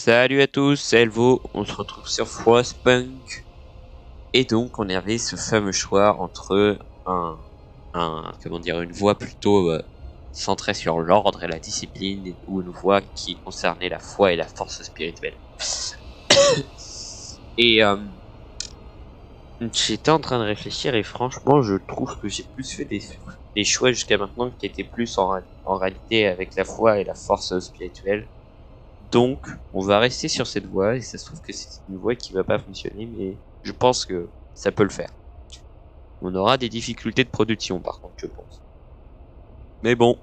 Salut à tous, c'est Elvo, on se retrouve sur Frostpunk. Et donc on avait ce fameux choix entre une voie plutôt centrée sur l'ordre et la discipline, ou une voie qui concernait la foi et la force spirituelle. Et j'étais en train de réfléchir et franchement je trouve que j'ai plus fait des choix jusqu'à maintenant qui étaient plus en réalité avec la foi et la force spirituelle. Donc, on va rester sur cette voie, et ça se trouve que c'est une voie qui va pas fonctionner, mais je pense que ça peut le faire. On aura des difficultés de production, par contre, je pense. Mais bon,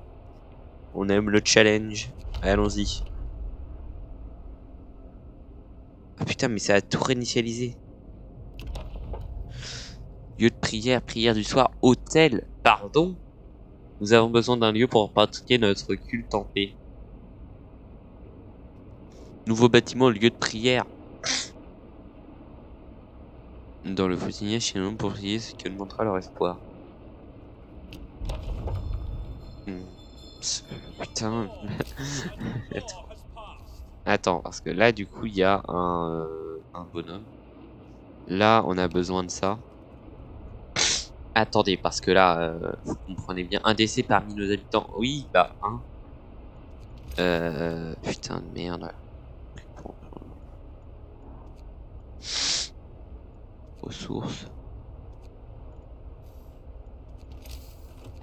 on aime le challenge. Allons-y. Ah putain, mais ça a tout réinitialisé. Lieu de prière, prière du soir, hôtel, pardon. Nous avons besoin d'un lieu pour pratiquer notre culte en paix. Nouveau bâtiment, lieu de prière. Dans le quotidien, chez nous, pour prier ce que montrera leur espoir. Putain. Attends, parce que là, du coup, il y a un bonhomme. Là, on a besoin de ça. Attendez, parce que là, vous comprenez bien. Un décès parmi nos habitants. Oui, bah, hein. Putain de merde. Ressources.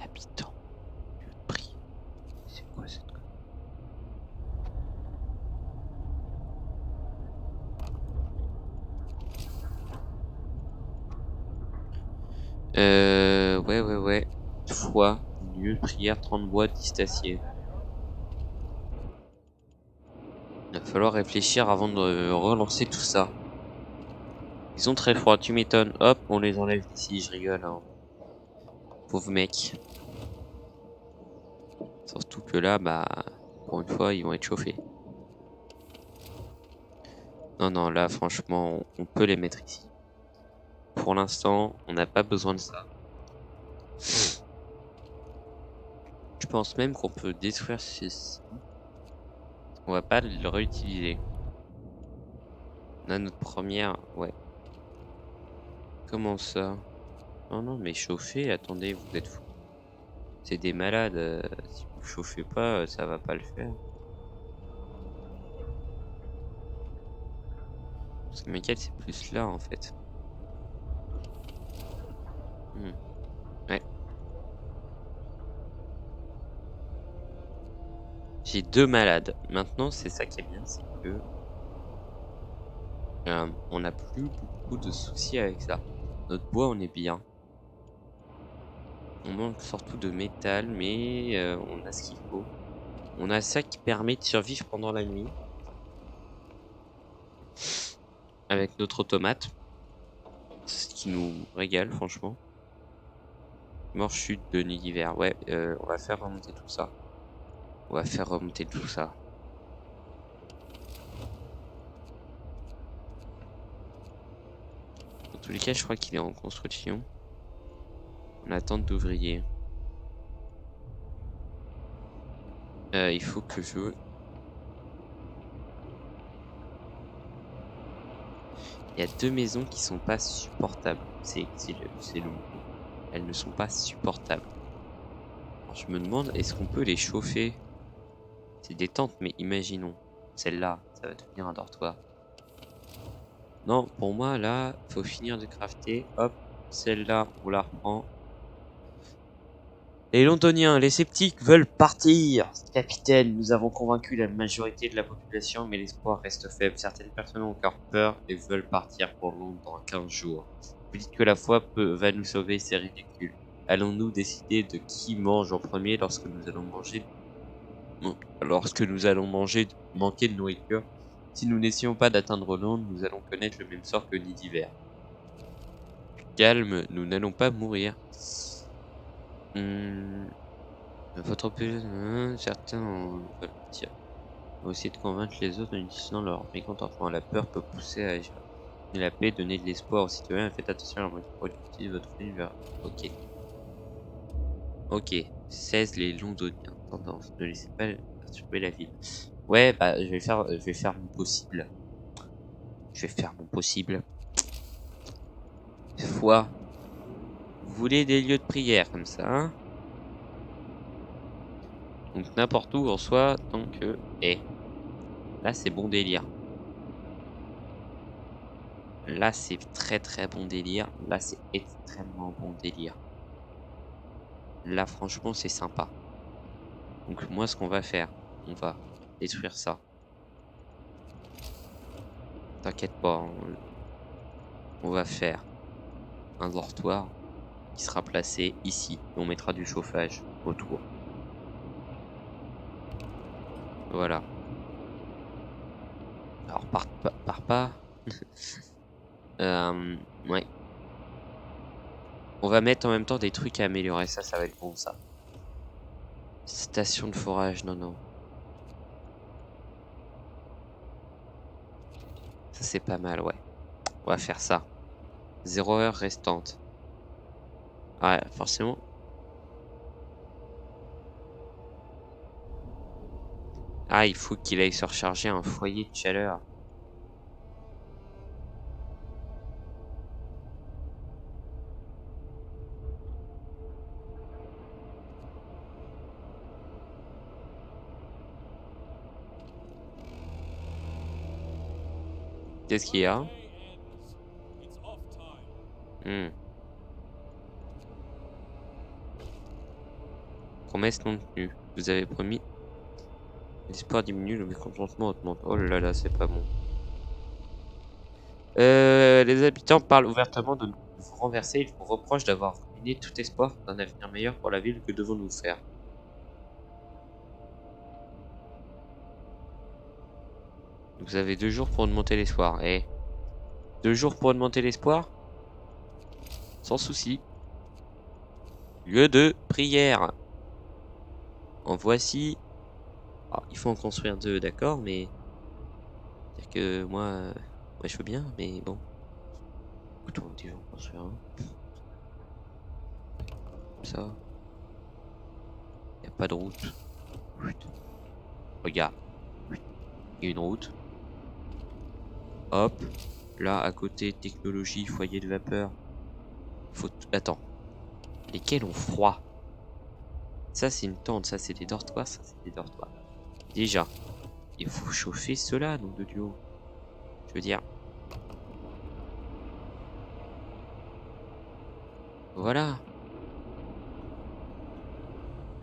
Habitants. Lieu de prix. C'est quoi cette conne? Ouais. Foi. Lieu de prière, 30 bois, 10 aciers. Il va falloir réfléchir avant de relancer tout ça. Ils sont très froids, tu m'étonnes. Hop, on les enlève d'ici, je rigole. Hein. Pauvre mec. Surtout que là, bah, pour une fois, ils vont être chauffés. Non, là, franchement, on peut les mettre ici. Pour l'instant, on n'a pas besoin de ça. Je pense même qu'on peut détruire ceci. On va pas le réutiliser. On a notre première... Ouais. Comment ça? Non, mais chauffer, attendez, vous êtes fous. C'est des malades. Si vous chauffez pas, ça va pas le faire. Parce que Michael, c'est plus là, en fait. Ouais. J'ai 2 malades. Maintenant, c'est ça qui est bien, c'est que... on n'a plus beaucoup de soucis avec ça. Notre bois, on est bien. On manque surtout de métal, mais on a ce qu'il faut. On a ça qui permet de survivre pendant la nuit. Avec notre automate. Ce qui nous régale, franchement. Mort chute de nuit d'hiver. Ouais, on va faire remonter tout ça. On va faire remonter tout ça. Dans tous les cas, je crois qu'il est en construction. On attend d'ouvriers. Il faut que je... Il y a 2 maisons qui sont pas supportables. C'est le mot. Elles ne sont pas supportables. Alors, je me demande, est-ce qu'on peut les chauffer? C'est des tentes, mais imaginons. Celle-là, ça va devenir un dortoir. Non, pour moi, là, faut finir de crafter. Hop, celle-là, on la reprend. Les Londoniens, les sceptiques veulent partir. Capitaine, nous avons convaincu la majorité de la population, mais l'espoir reste faible. Certaines personnes ont encore peur et veulent partir pour Londres dans 15 jours. Vous dites que la foi va nous sauver, c'est ridicule. Allons-nous décider de qui mange en premier lorsque nous allons manger manquer de nourriture? Si nous n'essayons pas d'atteindre Londres, nous allons connaître le même sort que Nid d'hiver. Calme, nous n'allons pas mourir. Votre opinion, certains veulent partir. On va essayer de convaincre les autres en utilisant leur mécontentement. La peur peut pousser à agir. Et la paix, donner de l'espoir aux citoyens. Faites attention à la moitié productive de votre univers. Ok. 16 les Londoniens. Tendance. Ne laissez pas perturber la ville. Ouais, bah je vais faire mon possible. Je vais faire mon possible. Foi. Vous voulez des lieux de prière comme ça, hein? Donc n'importe où en soi, tant que... Eh, là c'est bon délire. Là c'est très très bon délire. Là c'est extrêmement bon délire. Là franchement c'est sympa. Donc moi ce qu'on va faire, on va détruire ça. T'inquiète pas, on va faire un dortoir qui sera placé ici. Et on mettra du chauffage autour. Voilà. Alors par pas. Ouais. On va mettre en même temps des trucs à améliorer. Ça va être bon ça. Station de forage, non, non. Ça c'est pas mal, ouais. On va faire ça. 0 heure restante. Ouais, forcément. Ah, il faut qu'il aille se recharger un foyer de chaleur. Qu'est-ce qu'il y a? Hmm. Promesse non tenue. Vous avez promis. L'espoir diminue, le mécontentement augmente. Oh là là, c'est pas bon. Les habitants parlent ouvertement de vous renverser. Ils vous reprochent d'avoir ruiné tout espoir d'un avenir meilleur pour la ville. Que devons-nous faire? Vous avez 2 jours pour augmenter l'espoir. Eh, 2 jours pour augmenter l'espoir? Sans souci. Lieu de prière. En voici. Ah, il faut en construire 2, d'accord, mais... C'est-à-dire que moi je veux bien, mais bon. Écoute, on va déjà en construire un. Comme ça. Y a pas de route. Chut. Regarde. Il y a une route. Hop. Là, à côté, technologie, foyer de vapeur. Attends. Lesquels ont froid? Ça, c'est une tente. Ça, c'est des dortoirs. Ça, c'est des dortoirs. Déjà. Il faut chauffer cela, nom de Dieu. Je veux dire... Voilà.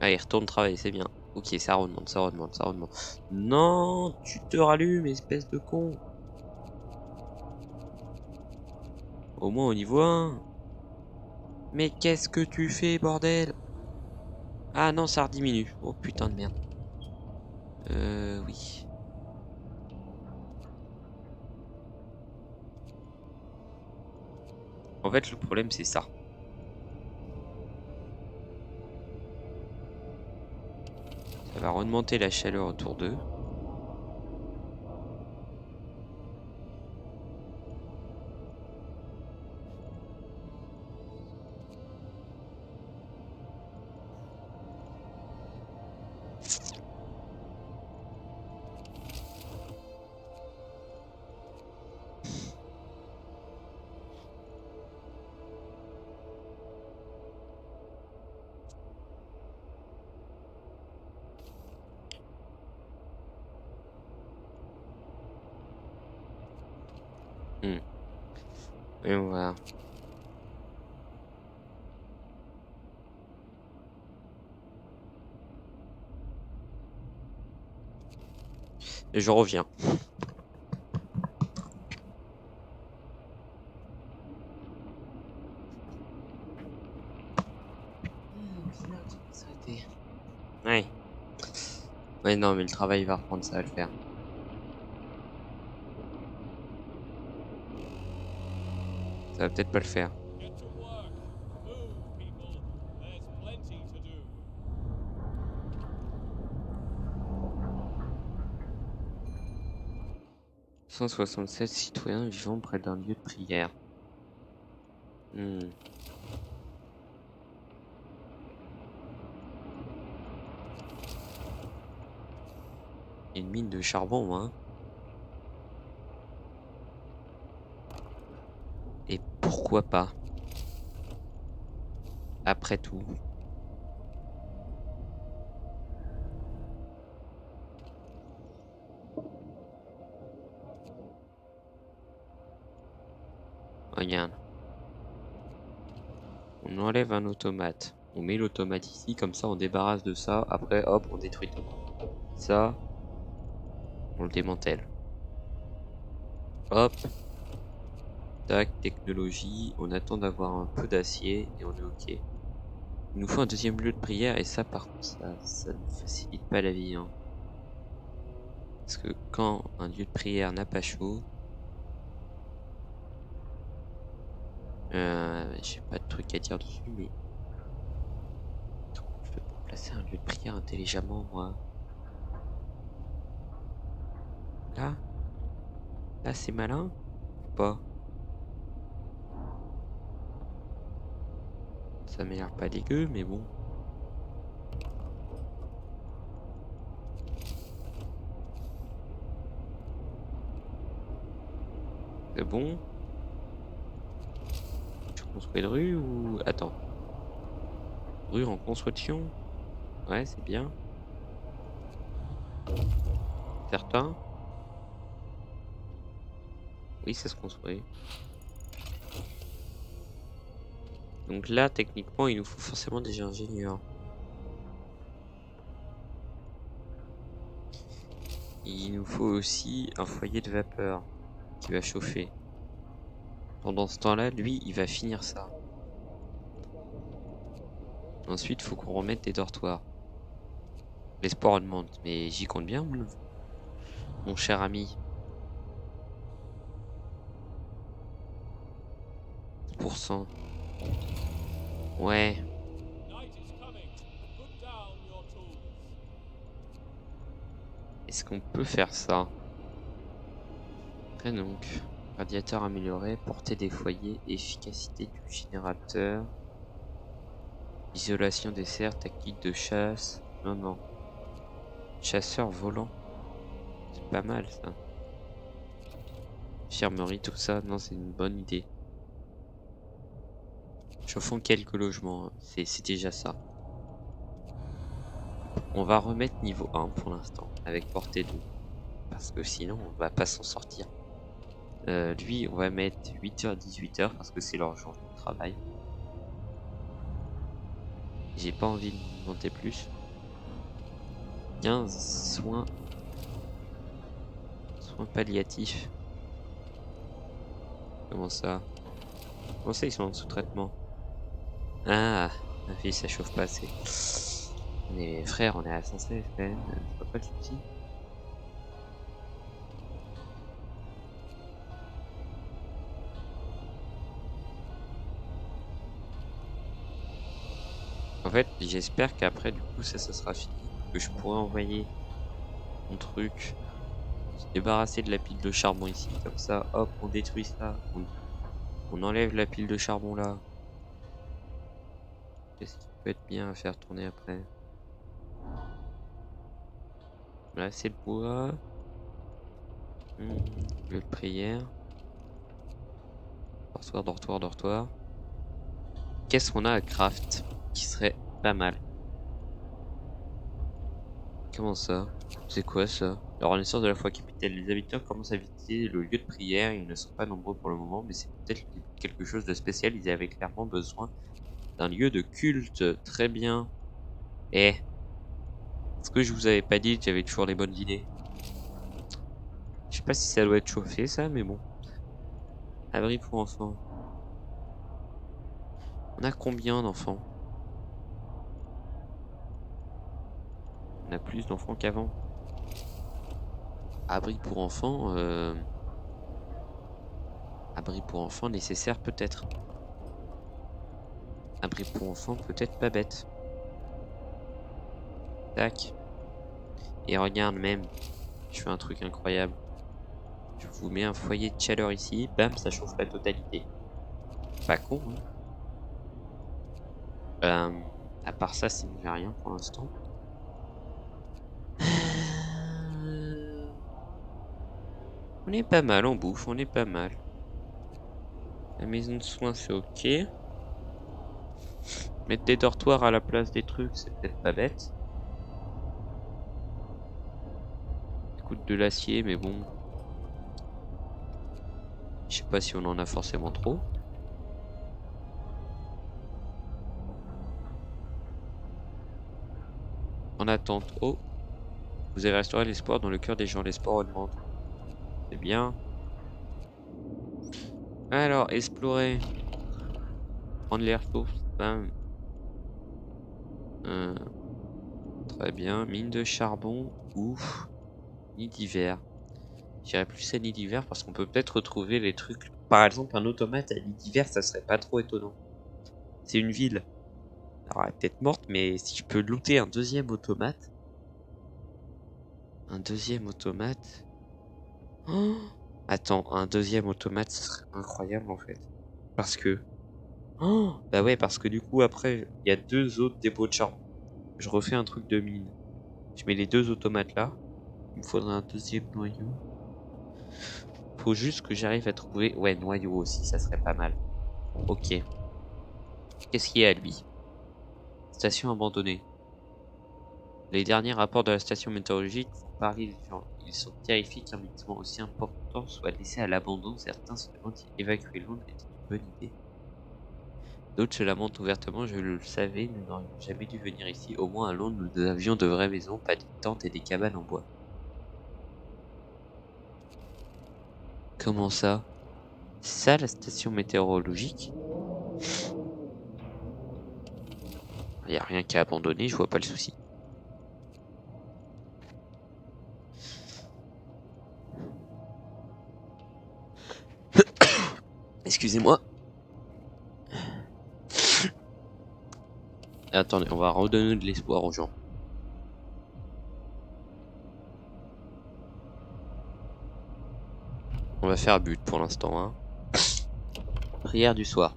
Allez, retourne travailler, c'est bien. Ok, ça remonte, ça remonte, ça remonte. Non, tu te rallumes, espèce de con. Au moins au niveau 1. Mais qu'est-ce que tu fais, bordel? Ah non, ça rediminue. Oh putain de merde. Oui. En fait, le problème, c'est ça. Ça va remonter la chaleur autour d'eux. Hmm. Et voilà. Et je reviens. Ouais. Ouais, non, mais le travail va reprendre, ça va le faire. Ça va peut-être pas le faire. 167 citoyens vivant près d'un lieu de prière. Hmm. Une mine de charbon, hein. Et pourquoi pas? Après tout. Regarde. On enlève un automate. On met l'automate ici, comme ça on débarrasse de ça. Après, hop, on détruit tout. Ça, on le démantèle. Hop. Tac, technologie. On attend d'avoir un peu d'acier et on est ok. Il nous faut un deuxième lieu de prière et ça, par contre, ça ne facilite pas la vie, hein. Parce que quand un lieu de prière n'a pas chaud, j'ai pas de truc à dire dessus, mais je peux pas placer un lieu de prière intelligemment, moi. Là, là, c'est malin ou pas? Ça m'a l'air pas dégueu, mais bon. C'est bon. Tu construis une rue ou... Attends. Rue en construction? Ouais, c'est bien. Certain? Oui, ça se construit. Donc là, techniquement, il nous faut forcément des ingénieurs. Il nous faut aussi un foyer de vapeur qui va chauffer. Pendant ce temps-là, lui, il va finir ça. Ensuite, il faut qu'on remette des dortoirs. L'espoir augmente, mais j'y compte bien, mon cher ami. Pour cent. Ouais. Est-ce qu'on peut faire ça? Et donc, radiateur amélioré, portée des foyers, efficacité du générateur, isolation des serres, tactique de chasse. Non, non. Chasseur volant. C'est pas mal ça. Infirmerie, tout ça. Non, c'est une bonne idée. Chauffons quelques logements, hein. C'est déjà ça. On va remettre niveau 1 pour l'instant, avec portée 2. Parce que sinon, on va pas s'en sortir. Lui, on va mettre 8h, 18h, parce que c'est leur jour de travail. J'ai pas envie de monter plus. 15 soins. Soins palliatifs. Comment ça? Comment ça, ils sont en sous-traitement? Ah, ma fille, ça chauffe pas assez. Mais frère, on est à 116 quand même, je vois pas le souci. En fait, j'espère qu'après, du coup, ça sera fini. Que je pourrai envoyer mon truc. Se débarrasser de la pile de charbon ici. Comme ça, hop, on détruit ça. On enlève la pile de charbon là. Qu'est-ce qui peut être bien à faire tourner après? Là, c'est le bois. Lieu de prière. Dortoir, dortoir, dortoir. Qu'est-ce qu'on a à craft qui serait pas mal? Comment ça? C'est quoi ça? La renaissance de la foi capitale. Les habitants commencent à visiter le lieu de prière. Ils ne sont pas nombreux pour le moment, mais c'est peut-être le début de quelque chose de spécial. Ils avaient clairement besoin d'un lieu de culte. Très bien. Eh, est-ce que je vous avais pas dit que j'avais toujours les bonnes idées? Je sais pas si ça doit être chauffé ça, mais bon. Abri pour enfants. On a combien d'enfants? On a plus d'enfants qu'avant. Abri pour enfants, abri pour enfants nécessaire peut-être. Abri pour enfants peut-être pas bête. Tac. Et regarde même, je fais un truc incroyable. Je vous mets un foyer de chaleur ici, bam, ça chauffe la totalité. Pas con, hein. À part ça, ça ne fait rien pour l'instant. On est pas mal en bouffe, on est pas mal. La maison de soins, c'est ok. Mettre des dortoirs à la place des trucs, c'est peut-être pas bête. Ça coûte de l'acier, mais bon. Je sais pas si on en a forcément trop. En attente. Oh, vous avez restauré l'espoir dans le cœur des gens. L'espoir augmente. C'est bien. Alors, explorer. Prendre les ressources. Bam. Euh, très bien. Mine de charbon. Ouf. Nid d'hiver. J'irais plus à nid d'hiver parce qu'on peut peut-être retrouver les trucs. Par exemple, un automate à nid d'hiver, ça serait pas trop étonnant. C'est une ville. Alors, elle est peut-être morte, mais si je peux looter un deuxième automate. Un deuxième automate. Oh, attends, un deuxième automate, ce serait incroyable en fait. Parce que. Oh, bah ouais, parce que du coup, après, il y a 2 autres dépôts de charbon. Je refais un truc de mine. Je mets les 2 automates là. Il me faudra un deuxième noyau. Faut juste que j'arrive à trouver. Ouais, noyau aussi, ça serait pas mal. Ok. Qu'est-ce qu'il y a à lui? Station abandonnée. Les derniers rapports de la station météorologique font parler des gens. Ils sont terrifiés qu'un bâtiment aussi important soit laissé à l'abandon. Certains se demandent si évacuer Londres est une bonne idée. D'autres se lamentent ouvertement. Je le savais, nous n'aurions jamais dû venir ici. Au moins à Londres, nous avions de vraies maisons, pas des tentes et des cabanes en bois. Comment ça? C'est ça la station météorologique? Y a rien qu'à abandonner, je vois pas le souci. Excusez-moi. Attendez, on va redonner de l'espoir aux gens. On va faire but pour l'instant, hein. Prière du soir.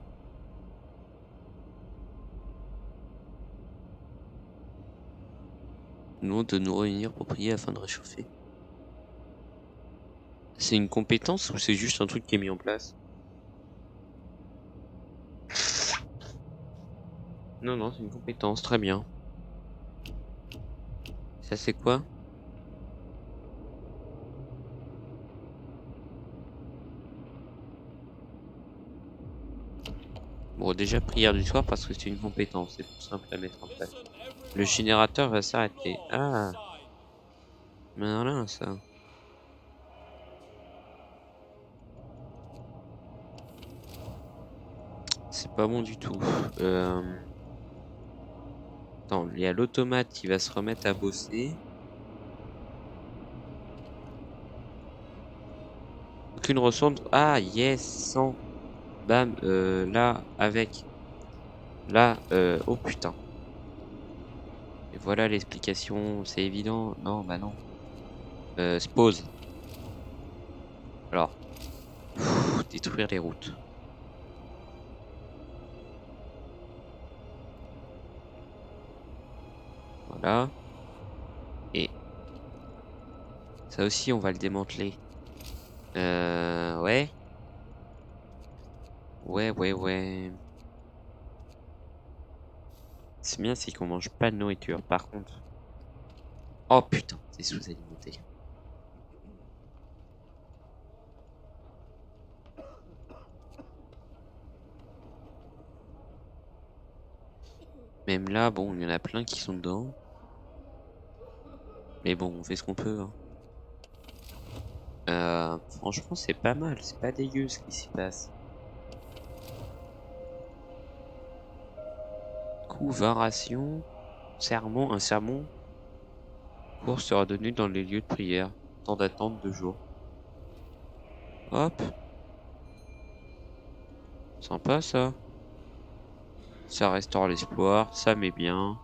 Nous de nous réunir pour prier afin de réchauffer. C'est une compétence ou c'est juste un truc qui est mis en place? Non, non, c'est une compétence, très bien. Ça c'est quoi? Bon, déjà prière du soir parce que c'est une compétence, c'est tout simple à mettre en place. Le générateur va s'arrêter. Ah, malin ça. C'est pas bon du tout. Attends, il y a l'automate qui va se remettre à bosser. Aucune ressource. Ah, yes, 100. Bam, là, avec. Là, oh putain. Et voilà l'explication, c'est évident. Non, bah non. Pause. Alors, détruire les routes. Voilà. Et ça aussi, on va le démanteler. Ouais. Ouais, ouais, ouais. C'est bien, c'est qu'on mange pas de nourriture. Par contre. Oh putain, c'est sous-alimenté. Même là, bon, il y en a plein qui sont dedans. Mais bon, on fait ce qu'on peut, hein. Franchement, c'est pas mal. C'est pas dégueu ce qui s'y passe. Coup, 20 rations. Sermon, un sermon. Cours sera donné dans les lieux de prière. Temps d'attente 2 jours. Hop. Sympa ça. Ça restaure l'espoir. Ça met bien.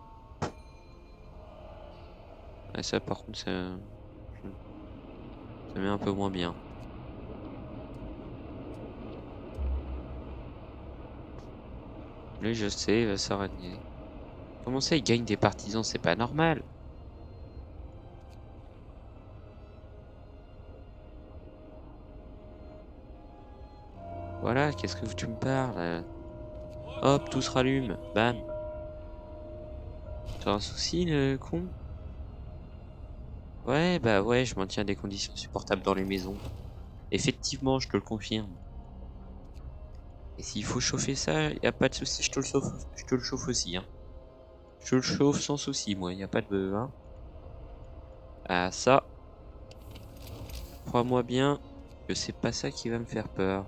Et ça, par contre, ça met un peu moins bien. Lui, je sais, il va s'arrêter. Comment ça, il gagne des partisans? C'est pas normal. Voilà, qu'est-ce que tu me parles? Hop, tout se rallume. Bam. T'as un souci, le con? Ouais, bah ouais, je maintiens des conditions supportables dans les maisons. Effectivement, je te le confirme. Et s'il faut chauffer ça, y a pas de souci, je te le chauffe aussi, hein. Je te le chauffe sans souci, moi, y a pas de, hein. Ah ça, crois-moi bien que c'est pas ça qui va me faire peur.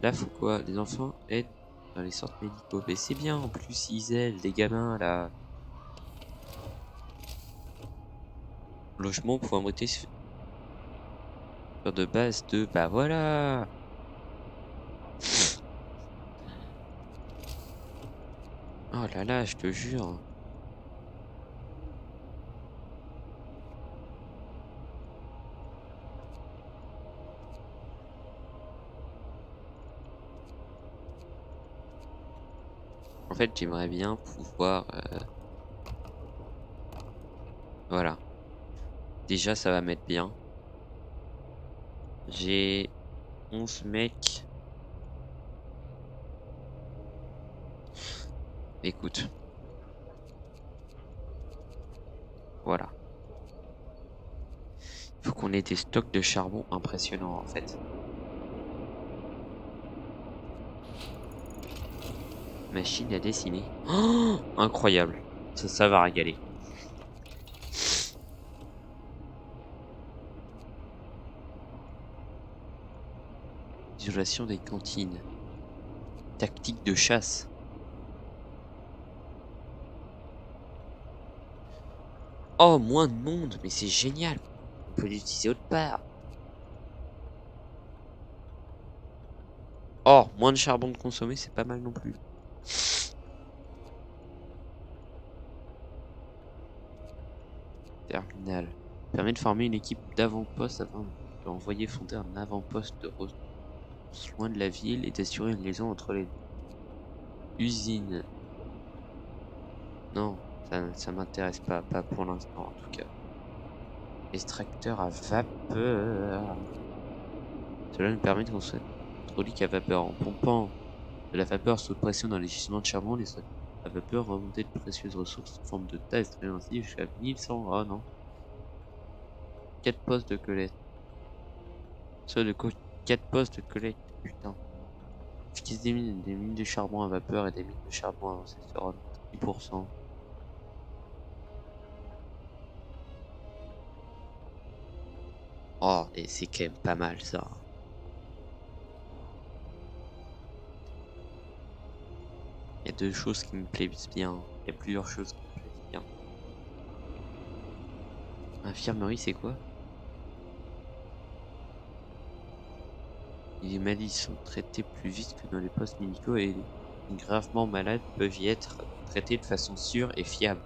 Là, faut quoi? Les enfants aident dans les centres médicaux. Mais c'est bien, en plus, ils aident les gamins, là. Logement pour abriter sur de base de... Bah voilà. Oh là là, je te jure. En fait, j'aimerais bien pouvoir... voilà. Déjà, ça va m'être bien. J'ai 11 mecs. Écoute, voilà. Il faut qu'on ait des stocks de charbon impressionnants, en fait. Machine à dessiner. Oh, incroyable. Ça va régaler. Isolation des cantines. Tactique de chasse. Oh, moins de monde, mais c'est génial. On peut l'utiliser autre part. Oh, moins de charbon de consommer, c'est pas mal non plus. Terminal. Permet de former une équipe d'avant-poste afin d'envoyer fonder un avant-poste de ressources loin de la ville et d'assurer une liaison entre les usines. Non, ça m'intéresse pas pour l'instant en tout cas. Extracteur à vapeur. Cela nous permet de construire un hydraulique à vapeur. En pompant de la vapeur sous pression dans les gisements de charbon, les extracteurs à vapeur remonter de précieuses ressources sous forme de tas extraits ainsi jusqu'à 1100. Oh non. 4 postes de collecte. Soit de 4 postes de collecte. Putain. J'utilise des mines de charbon à vapeur et des mines de charbon avancées sur 10%. Oh, et c'est quand même pas mal ça. Il y a deux choses qui me plaisent bien. Il y a plusieurs choses qui me plaisent bien. Infirmerie, c'est quoi? Les maladies sont traitées plus vite que dans les postes médicaux et les gravement malades peuvent y être traités de façon sûre et fiable.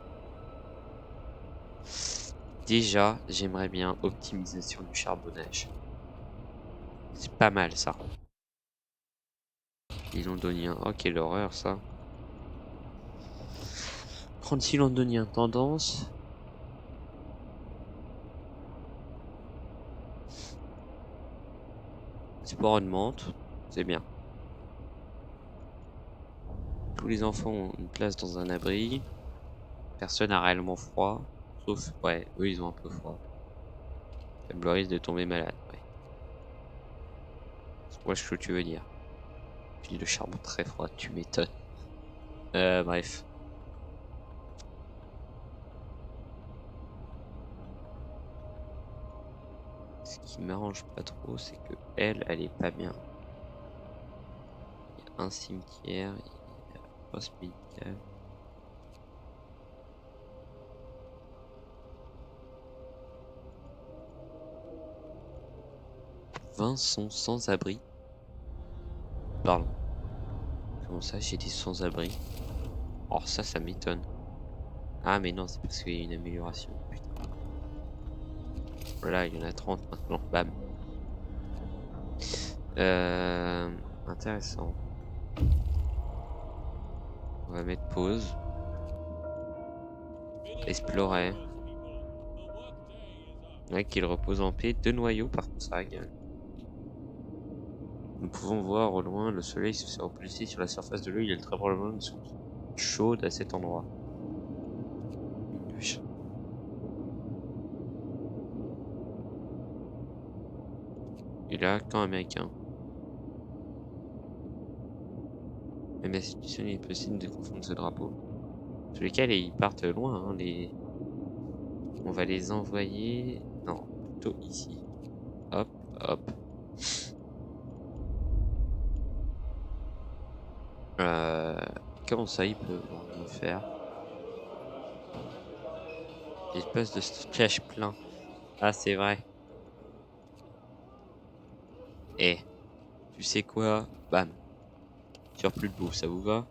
Déjà, j'aimerais bien optimisation du charbonnage. C'est pas mal ça. Les londoniens, oh quelle horreur ça. 36 londoniens, tendance. Sport augmente, c'est bien. Tous les enfants ont une place dans un abri. Personne n'a réellement froid. Sauf, ouais, eux ils ont un peu froid. Faible risque de tomber malade, ouais. Je vois ce que tu veux dire. Puis le charbon très froid, tu m'étonnes. Bref. Ce qui m'arrange pas trop, c'est que elle est pas bien. Il y a un cimetière, il y a un poste médical. Sont sans abri. Pardon. Comment ça, j'ai des sans abri? Oh ça m'étonne. Ah mais non, c'est parce qu'il y a une amélioration. Putain. Voilà, il y en a 30 maintenant. Bam. Intéressant. On va mettre pause. Explorer. Ouais, qu'il repose en paix. 2 noyaux par contre, ça régale. Nous pouvons voir au loin le soleil se repulser sur la surface de l'eau. Il y a très probablement une source chaude à cet endroit. Une bûche. Et là, camp américain. Même la situation il est possible de confondre ce drapeau. Sur lesquels ils partent loin, hein, les... On va les envoyer... Non, plutôt ici. Hop, hop. Euh... Comment ça, il peut me faire? L'espace de stockage plein. Ah, c'est vrai. Eh, tu sais quoi? Bam. Surplus de bouffe, ça vous va?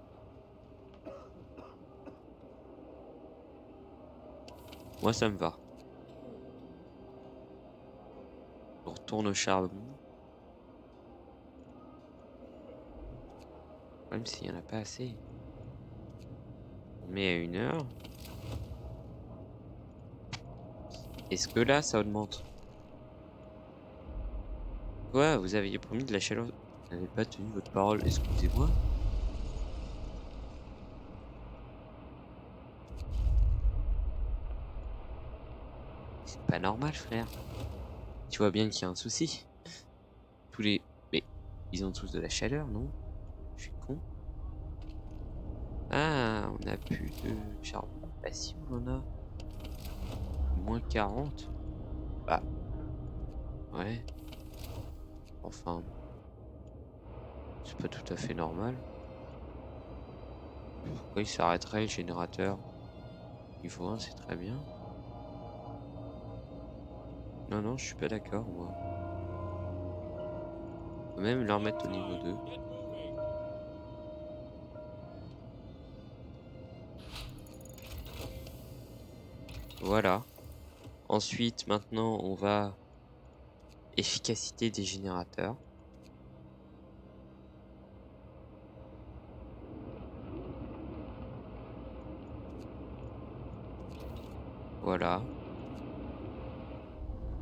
Moi, ça me va. On retourne au charbon. Même s'il n'y en a pas assez. On met à 1 heure. Est-ce que là, ça augmente? Quoi? Vous aviez promis de la chaleur. Vous n'avez pas tenu votre parole, excusez-moi. C'est pas normal, frère. Tu vois bien qu'il y a un souci. Tous les... Mais ils ont tous de la chaleur, non? Je suis con. Ah, on a plus de charbon. Bah si, on en a. Moins 40. Bah, ouais. Enfin, c'est pas tout à fait normal. Pourquoi il s'arrêterait, le générateur? Niveau 1, c'est très bien. Non, non, je suis pas d'accord, moi. Faut même le remettre au niveau 2. Voilà. Ensuite, maintenant, on va... Efficacité des générateurs. Voilà.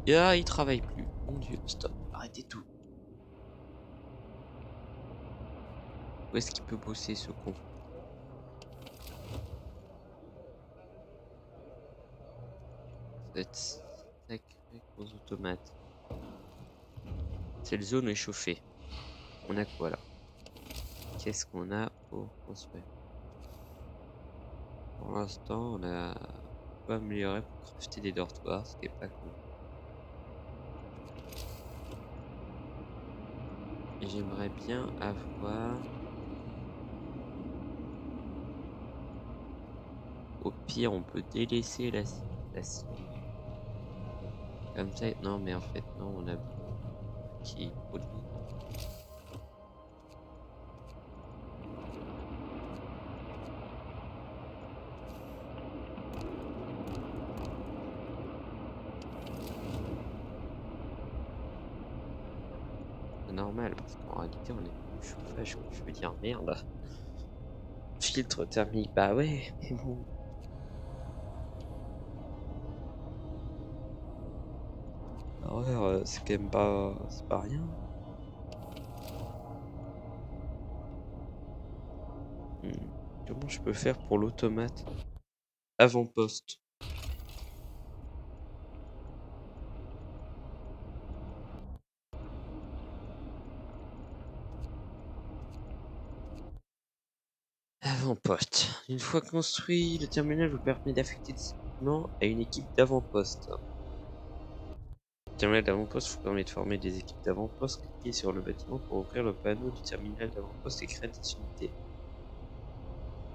Et là, il travaille plus. Mon dieu, stop. Arrêtez tout. Où est-ce qu'il peut bosser, ce con? Cette sacrée grosse automate. Cette zone est chauffée. On a quoi là? Qu'est-ce qu'on a pour construire? Pour l'instant, on a pas amélioré pour crafter des dortoirs, ce qui est pas con. Et j'aimerais bien avoir... Au pire, on peut délaisser la cime. Comme ça, non, mais en fait, non, on a qui produit. C'est normal, parce qu'en réalité, on est du chauffage, je veux dire, merde. Filtre thermique, bah ouais, mais bon. Alors, c'est quand même pas... C'est pas rien. Hmm. Comment je peux faire pour l'automate? Avant-poste. Avant-poste. Une fois construit, le terminal vous permet d'affecter des équipements à une équipe d'avant-poste. Le terminal d'avant-poste vous permet de former des équipes d'avant-poste. Cliquez sur le bâtiment pour ouvrir le panneau du terminal d'avant-poste et créer des unités.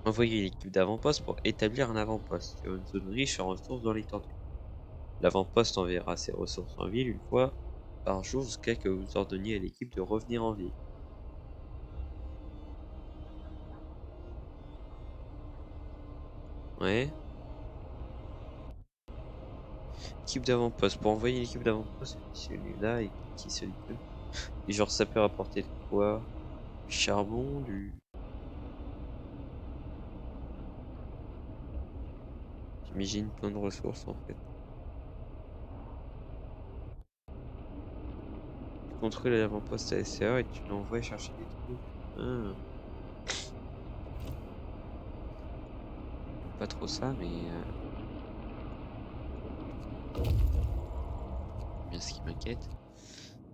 Envoyez l'équipe d'avant-poste pour établir un avant-poste sur une zone riche en ressources dans l'étendue. L'avant-poste enverra ses ressources en ville une fois par jour jusqu'à ce que vous ordonniez à l'équipe de revenir en ville. Ouais. Équipe d'avant-poste. Pour envoyer l'équipe d'avant-poste, celui-là et qui celui là. Et genre ça peut rapporter de quoi? Du charbon, du... J'imagine plein de ressources en fait. Contrôler l'avant-poste ASR et tu l'envoies chercher des trucs. Ah. Pas trop ça, mais bien ce qui m'inquiète.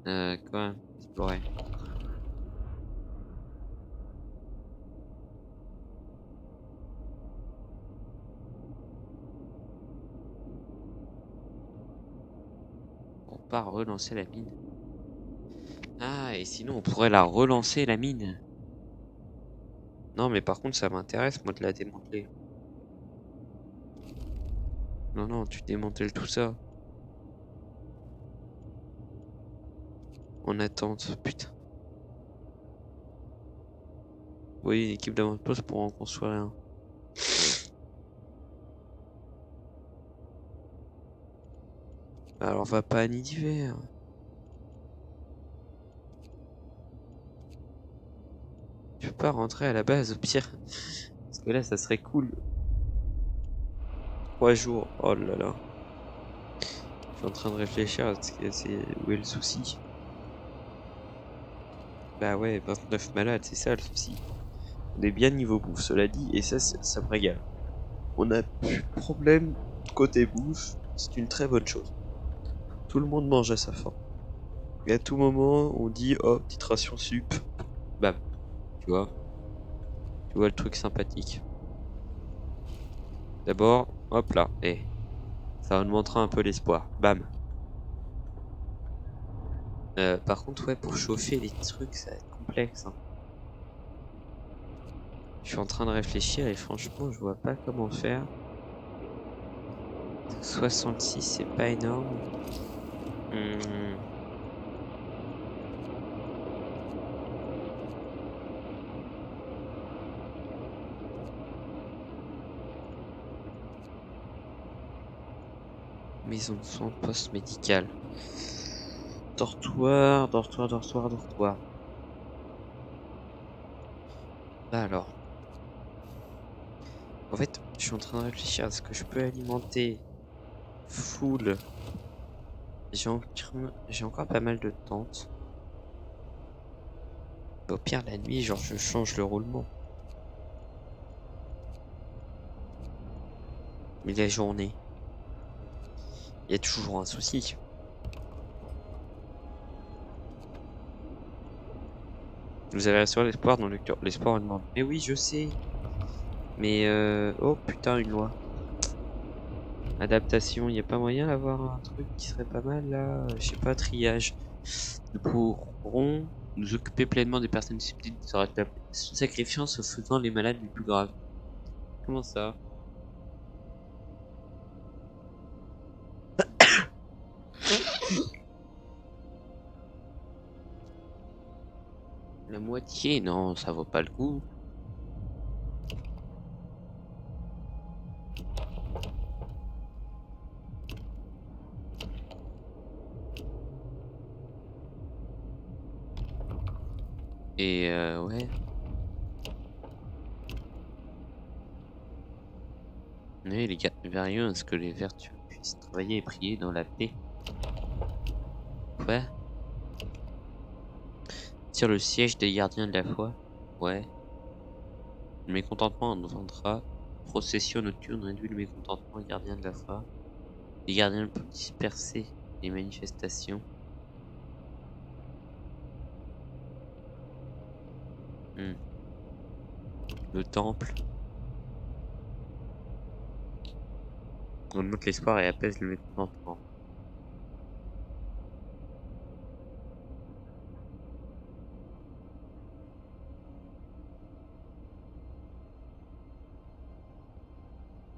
Quoi? Explorer. On va relancer la mine. Ah, et sinon on pourrait la relancer la mine. Non, mais par contre ça m'intéresse moi de la démanteler. Non, non, tu démantèles tout ça. En attente, putain. Oui, une équipe d'avant-poste pour en construire un. Alors va pas à nid d'hiver. Tu peux pas rentrer à la base au pire. Parce que là ça serait cool. 3 jours. Oh là là. Je suis en train de réfléchir à ce que c'est où est le souci. Bah ouais, 29 malades, c'est ça le souci. On est bien niveau bouffe, cela dit, et ça me régale. On a plus de problème côté bouffe, c'est une très bonne chose. Tout le monde mange à sa faim. Et à tout moment, on dit oh, petite ration sup. Bam. Tu vois? Tu vois le truc sympathique. D'abord, hop là, ça va nous montrer un peu l'espoir. Bam. Par contre, ouais, pour chauffer les trucs, ça va être complexe. Hein. Je suis en train de réfléchir et franchement, je vois pas comment faire. 66, c'est pas énorme. Maison de soins, poste médical. Dortoir, dortoir, dortoir, dortoir. Bah alors. En fait, je suis en train de réfléchir à ce que je peux alimenter full. J'ai encore pas mal de tentes. Au pire, la nuit, genre, je change le roulement. Mais la journée, il y a toujours un souci. Vous avez assuré l'espoir dans le cœur. L'espoir demande. Mais oui, je sais. Mais oh putain, une loi. Adaptation, il n'y a pas moyen d'avoir un truc qui serait pas mal là. Je sais pas, triage. Nous pourrons nous occuper pleinement des personnes susceptibles de se sacrifier en se faisant les malades les plus graves. Comment ça? La moitié? Non, ça vaut pas le coup. Et ouais. Oui, les gardes vertueux, est-ce que les vertus puissent travailler et prier dans la paix? Ouais. Sur le siège des gardiens de la foi? Ouais. Le mécontentement en vendra. Procession nocturne réduit le mécontentement des gardiens de la foi. Les gardiens peuvent disperser les manifestations. Le temple. Augmente l'espoir et apaise le mécontentement.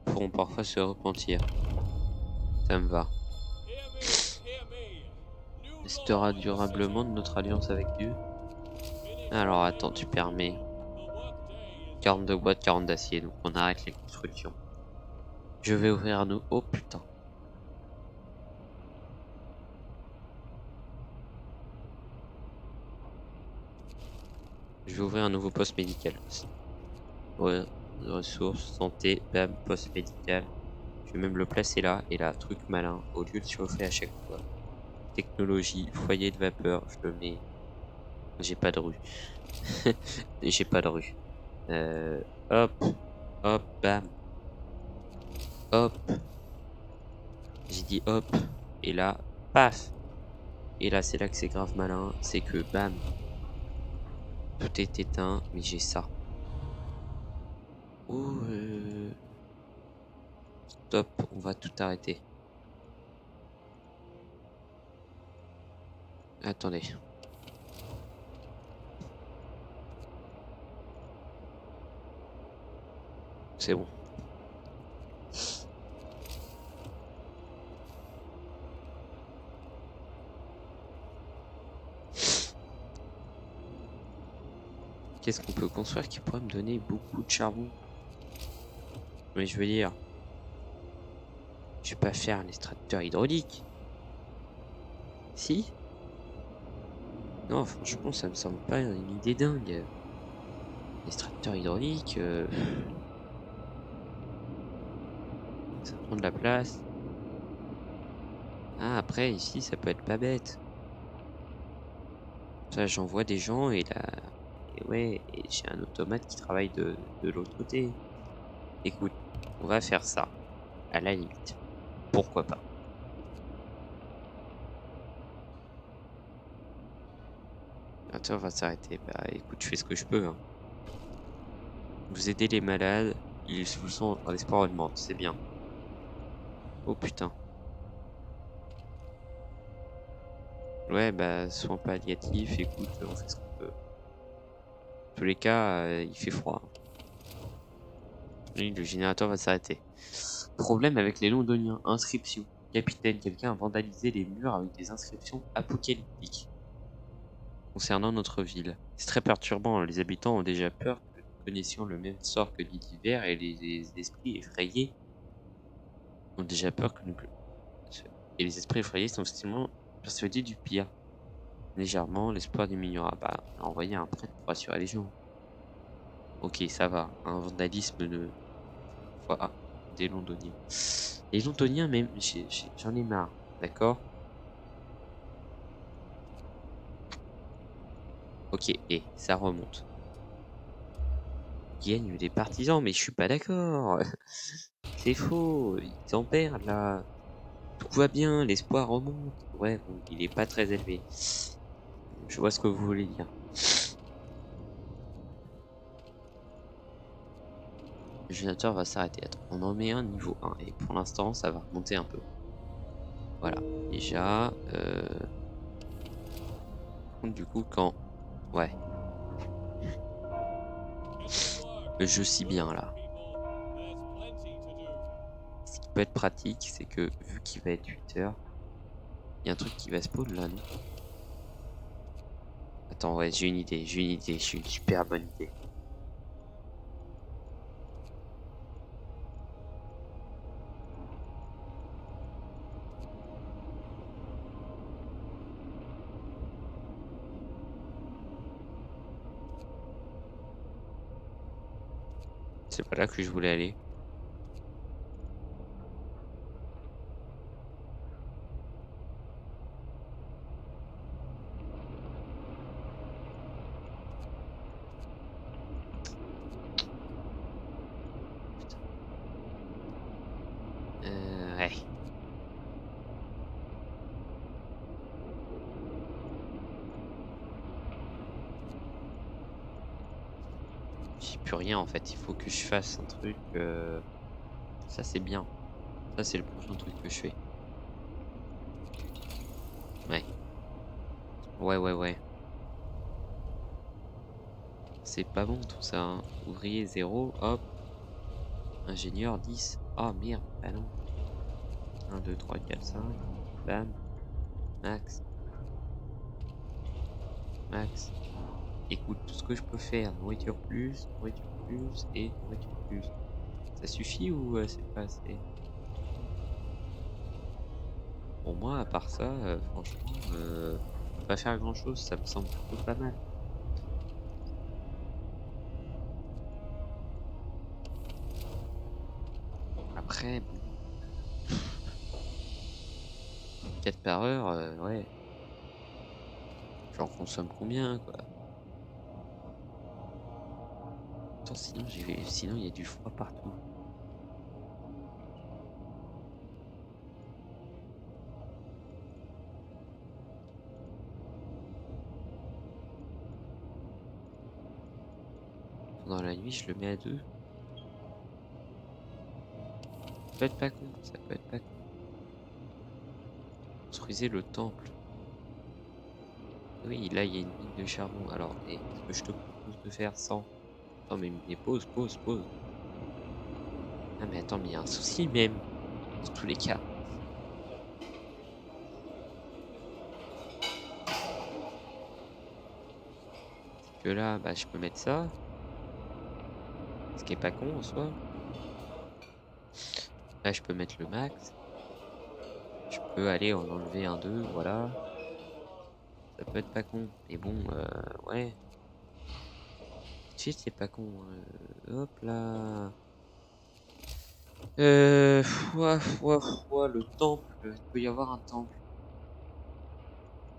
Pourront parfois se repentir. Ça me va. Restera durablement de notre alliance avec Dieu. Alors attends, tu permets 40 de bois, 40 d'acier, donc on arrête les constructions. Je vais ouvrir un nouveau... Oh putain. Je vais ouvrir un nouveau poste médical. Ouais, ressources, santé, bam, poste médical. Je vais même le placer là, et là, truc malin, au lieu de chauffer à chaque fois. technologie, foyer de vapeur, je le mets. J'ai pas de rue. J'ai pas de rue. Hop, hop, bam, hop. J'ai dit hop. Et là, paf. Et là, c'est là que c'est grave malin. C'est que bam, tout est éteint, mais j'ai ça. Oh, stop, on va tout arrêter. Attendez. C'est bon. Qu'est-ce qu'on peut construire qui pourrait me donner beaucoup de charbon? Mais je veux dire, je vais pas faire un extracteur hydraulique. Si? Non, franchement, ça me semble pas une idée dingue. Extracteur hydraulique, ça prend de la place. Ah, après, ici, ça peut être pas bête. Ça, j'envoie des gens et là... Et ouais, et j'ai un automate qui travaille de l'autre côté. Écoute, on va faire ça. À la limite. Pourquoi pas? Attends, on va s'arrêter. Bah écoute, je fais ce que je peux. Hein. Vous aidez les malades, ils vous sont en espoir augmente, c'est bien. Oh putain. Ouais, bah soins palliatifs, écoute, on fait ce qu'on peut. Dans tous les cas, il fait froid. Oui, le générateur va s'arrêter. Problème avec les londoniens. Inscription. Capitaine, quelqu'un a vandalisé les murs avec des inscriptions apocalyptiques concernant notre ville. C'est très perturbant, hein. Les habitants ont déjà peur que nous connaissions le même sort que l'hiver et les esprits effrayés ont déjà peur que nous... Et les esprits effrayés sont effectivement persuadés du pire. Légèrement, l'espoir diminuera. Bah, on a envoyé un prêtre pour assurer les gens. Ok, ça va. Un vandalisme de... Fois des londoniens. Les londoniens, même, j'en ai marre. D'accord? Ok, et ça remonte. Ils gagnent des partisans, mais je suis pas d'accord. C'est faux. Ils en perdent là. Tout va bien, l'espoir remonte. Ouais, bon, il est pas très élevé. Je vois ce que vous voulez dire. Le générateur va s'arrêter. Attends, on en met un niveau 1. Et pour l'instant, ça va remonter un peu. Voilà. Déjà, du coup, quand... Ouais. Le jeu si bien, là. Ce qui peut être pratique, c'est que, vu qu'il va être 8 heures, il y a un truc qui va spawn là, non? Attends, ouais, j'ai une idée, j'ai une super bonne idée. C'est pas là que je voulais aller. Ouais. J'ai plus rien en fait, il faut que je fasse un truc. Ça c'est bien. Ça c'est le prochain truc que je fais. Ouais. Ouais, ouais, ouais. C'est pas bon tout ça. Hein. Ouvrier 0, hop. Ingénieur 10. Oh merde, bah non. 1, 2, 3, 4, 5. Bam. Max. Max. Écoute, tout ce que je peux faire, nourriture plus et nourriture plus. Ça suffit ou c'est pas assez? Pour moi, à part ça, franchement, pas faire grand chose, ça me semble plutôt pas mal. Après, bon, 4 par heure, ouais. J'en consomme combien, quoi? Attends, sinon il y a du froid partout. Pendant la nuit, je le mets à 2. Ça peut être pas con, ça peut être pas con. Construisez le temple. Oui, là, il y a une mine de charbon. Alors, ce que je te propose de faire sans... Non, mais pause, pause, pause. Ah, mais attends, mais il y a un souci même. Dans tous les cas. C'est que là, bah, je peux mettre ça. Ce qui est pas con en soi. Là, je peux mettre le max. Je peux aller en enlever un 2, voilà. Ça peut être pas con. Mais bon, ouais. Tu sais, c'est pas con. Hop là. Le temple. Il peut y avoir un temple.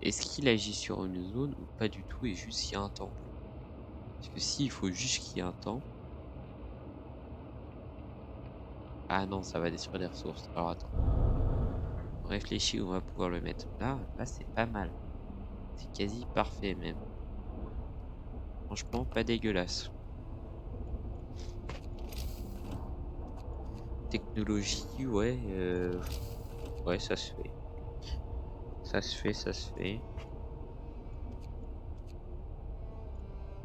Est-ce qu'il agit sur une zone ou pas du tout et juste il y a un temple? Parce que s'il faut juste qu'il y ait un temple. Ah non, ça va détruire les ressources. Alors attends. On réfléchit où on va pouvoir le mettre. Là c'est pas mal. C'est quasi parfait même. Franchement, pas dégueulasse. Technologie, ouais. Ouais, ça se fait. Ça se fait, ça se fait.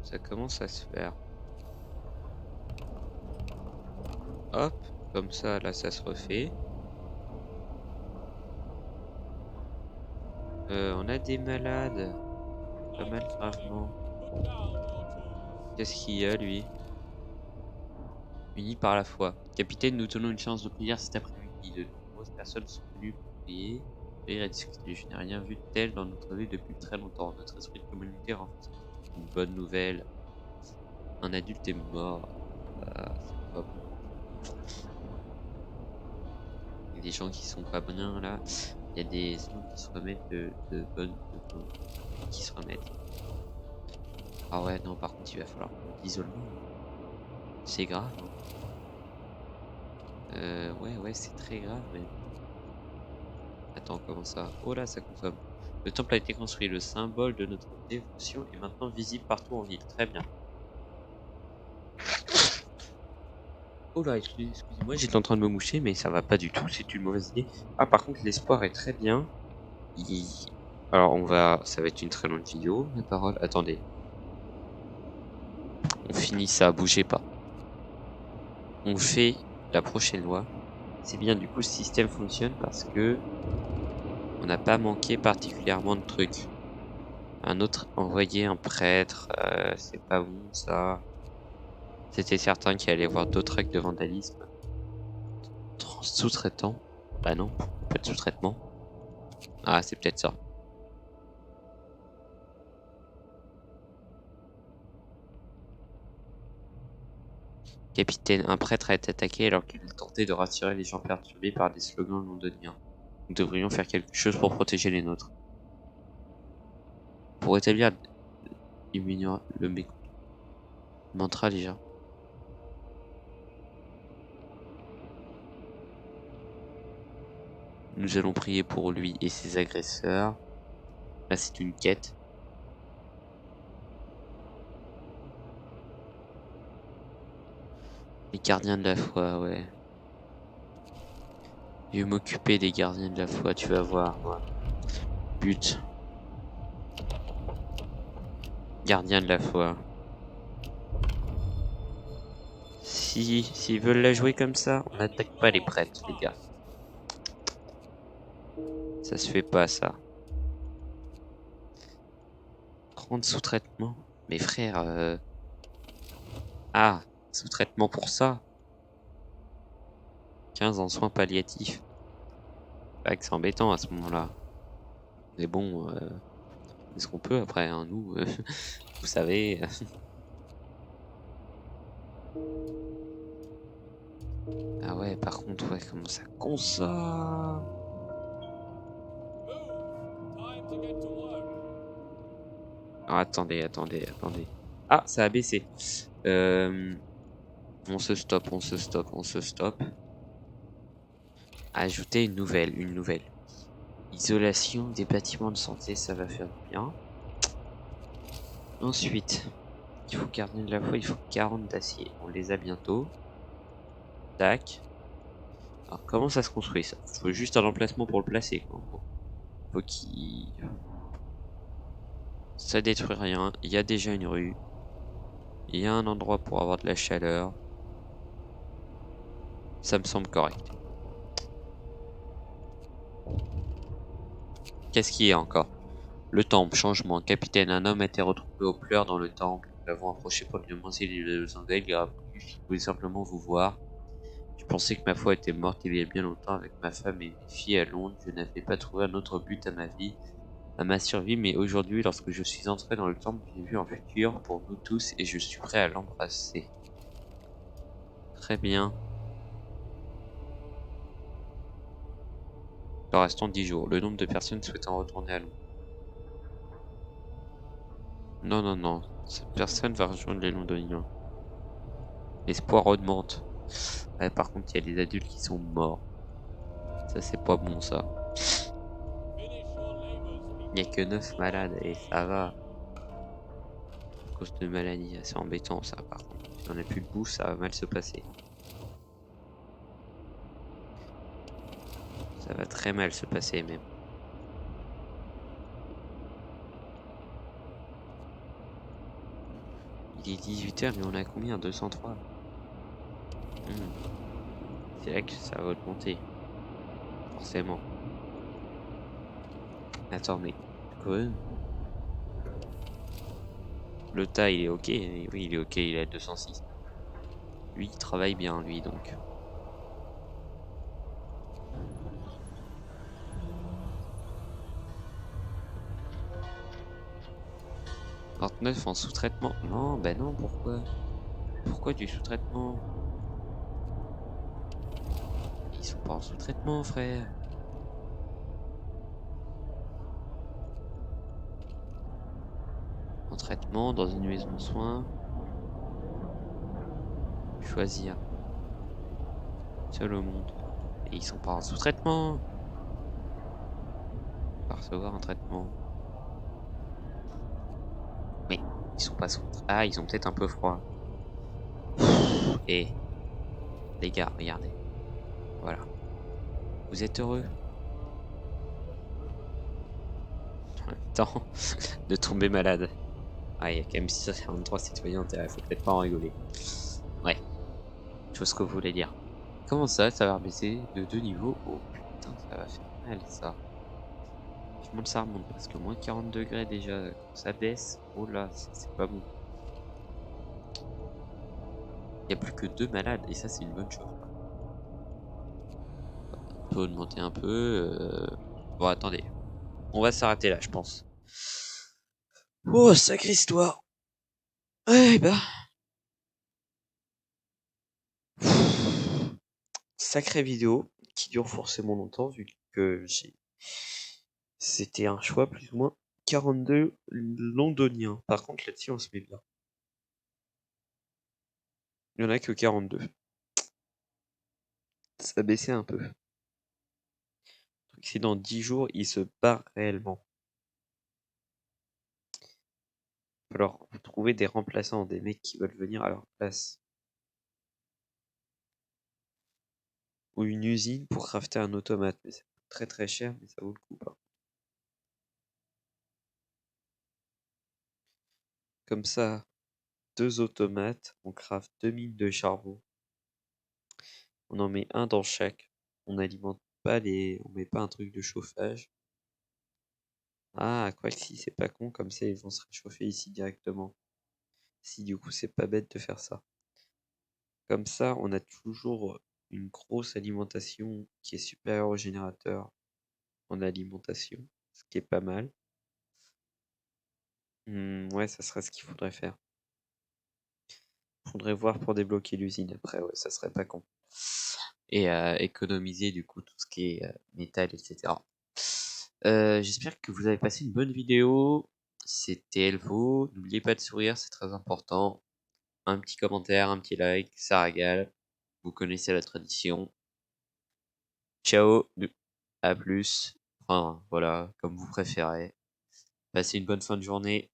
Ça commence à se faire. Hop, comme ça, là, ça se refait. On a des malades. Pas mal gravement. Qu'est-ce qu'il y a, lui? Unis par la foi. Capitaine, nous tenons une séance de prière cet après-midi. De nombreuses personnes sont venues pour prier et à discuter. Je n'ai rien vu de tel dans notre vie depuis très longtemps. Notre esprit de communauté renforce. Une bonne nouvelle. Un adulte est mort. Ah, c'est pas bon. Il y a des gens qui sont pas bien là. Il y a des gens qui se remettent qui se remettent. Ah ouais, non, par contre, il va falloir l'isolement. C'est grave. Ouais, c'est très grave même. Attends, comment ça? Oh là, ça consomme. Le temple a été construit, le symbole de notre dévotion est maintenant visible partout en ville. Très bien. Oh là, excusez-moi, j'étais en train de me moucher, mais ça va pas du tout, c'est une mauvaise idée. Ah, par contre, l'espoir est très bien. Alors, ça va être une très longue vidéo, la parole. Attendez. On finit ça, bougez pas. On fait la prochaine loi. C'est bien, du coup, le système fonctionne parce que on n'a pas manqué particulièrement de trucs. Un autre, envoyer un prêtre, c'est pas bon ça. C'était certain qu'il allait y avoir d'autres actes de vandalisme. Sous-traitant. Bah non, pas de sous-traitement. Ah, c'est peut-être ça. Capitaine, un prêtre a été attaqué alors qu'il tentait de rassurer les gens perturbés par des slogans londoniens. Nous devrions faire quelque chose pour protéger les nôtres. Pour établir le mantra déjà. Nous allons prier pour lui et ses agresseurs. Là, c'est une quête. Les gardiens de la foi, ouais. Je vais m'occuper des gardiens de la foi, tu vas voir, moi. But. Gardien de la foi. S'ils veulent la jouer comme ça, on n'attaque pas les prêtres, les gars. Ça se fait pas, ça. 30 sous-traitements. Mes frères, Ah, sous-traitement pour ça. 15 en soins palliatifs. C'est vrai que c'est embêtant à ce moment-là. Mais bon, c'est ce qu'on peut après, hein, nous, vous savez. Ah ouais, par contre, ouais, comment ça consomme. Alors, attendez. Ah, ça a baissé. On se stoppe. Ajouter une nouvelle. Isolation des bâtiments de santé, ça va faire du bien. Ensuite, il faut garder de la foi, il faut 40 d'acier. On les a bientôt. Tac. Alors, comment ça se construit ça? Il faut juste un emplacement pour le placer, quoi. Faut qu'il... Ça détruit rien. Il y a déjà une rue. Il y a un endroit pour avoir de la chaleur. Ça me semble correct. Qu'est-ce qu'il y a encore? Le temple, changement. Capitaine, un homme a été retrouvé aux pleurs dans le temple. Nous l'avons approché pour lui demander s'il il a répondu qu'il voulait simplement vous voir. Je pensais que ma foi était morte il y a bien longtemps avec ma femme et mes filles à Londres. Je n'avais pas trouvé un autre but à ma vie, à ma survie, mais aujourd'hui, lorsque je suis entré dans le temple, j'ai vu un futur pour nous tous et je suis prêt à l'embrasser. Très bien. Nous restons 10 jours. Le nombre de personnes souhaitant retourner à Londres. Non. Cette personne va rejoindre les Londoniens. L'espoir augmente. Ouais, par contre, il y a des adultes qui sont morts. Ça, c'est pas bon, ça. Il n'y a que 9 malades et ça va. À cause de maladies. C'est embêtant, ça, par contre. Si on n'a plus de bouffe, ça va mal se passer. Ça va très mal se passer, même. Il est 18h, mais on a combien? 203. C'est là que ça va augmenter. Forcément. Attends, mais... Quoi? Le tas, il est ok. Oui, il est ok, il est à 206. Lui, il travaille bien, lui, donc. « 39 en sous-traitement. » Non, ben non, pourquoi? Pourquoi du sous-traitement? Ils sont pas en sous-traitement, frère. En traitement, dans une maison de soins. Choisir. Seul au monde. Et ils sont pas en sous-traitement. Pas recevoir un traitement. Mais ils sont pas sous... Ah, ils ont peut-être un peu froid. Et les gars, regardez. Voilà. Vous êtes heureux? En même temps, de tomber malade. Ah, il y a quand même 643 citoyens, faut peut-être pas en rigoler. Ouais, je vois ce que vous voulez dire. Comment ça va baisser de 2 niveaux? Oh putain, ça va faire mal ça. Je monte, ça remonte parce que moins 40 degrés déjà, ça baisse. Oh là, c'est pas bon. Il y a plus que 2 malades et ça c'est une bonne chose. On peut augmenter un peu. Bon, attendez. On va s'arrêter là, je pense. Oh, sacrée histoire. Eh bah. Sacrée vidéo qui dure forcément longtemps vu que c'était un choix plus ou moins 42 londoniens. Par contre là-dessus on se met bien. Il y en a que 42. Ça a baissé un peu. Le truc c'est dans 10 jours il se barre réellement. Alors vous trouvez des remplaçants, des mecs qui veulent venir à leur place. Ou une usine pour crafter un automate. Mais ça coûte très très cher mais ça vaut le coup pas. Comme ça, 2 automates, on craft 2 mines de charbon. On en met un dans chaque. On n'alimente pas les... On met pas un truc de chauffage. Ah, quoi que si, c'est pas con, comme ça ils vont se réchauffer ici directement. Si du coup c'est pas bête de faire ça. Comme ça, on a toujours une grosse alimentation qui est supérieure au générateur en alimentation, ce qui est pas mal. Ouais, ça serait ce qu'il faudrait faire. Faudrait voir pour débloquer l'usine après, ouais, ça serait pas con. Et économiser du coup tout ce qui est métal, etc. J'espère que vous avez passé une bonne vidéo. C'était Elvo. N'oubliez pas de sourire, c'est très important. Un petit commentaire, un petit like, ça régale. Vous connaissez la tradition. Ciao, à plus. Enfin, voilà, comme vous préférez. Passez une bonne fin de journée.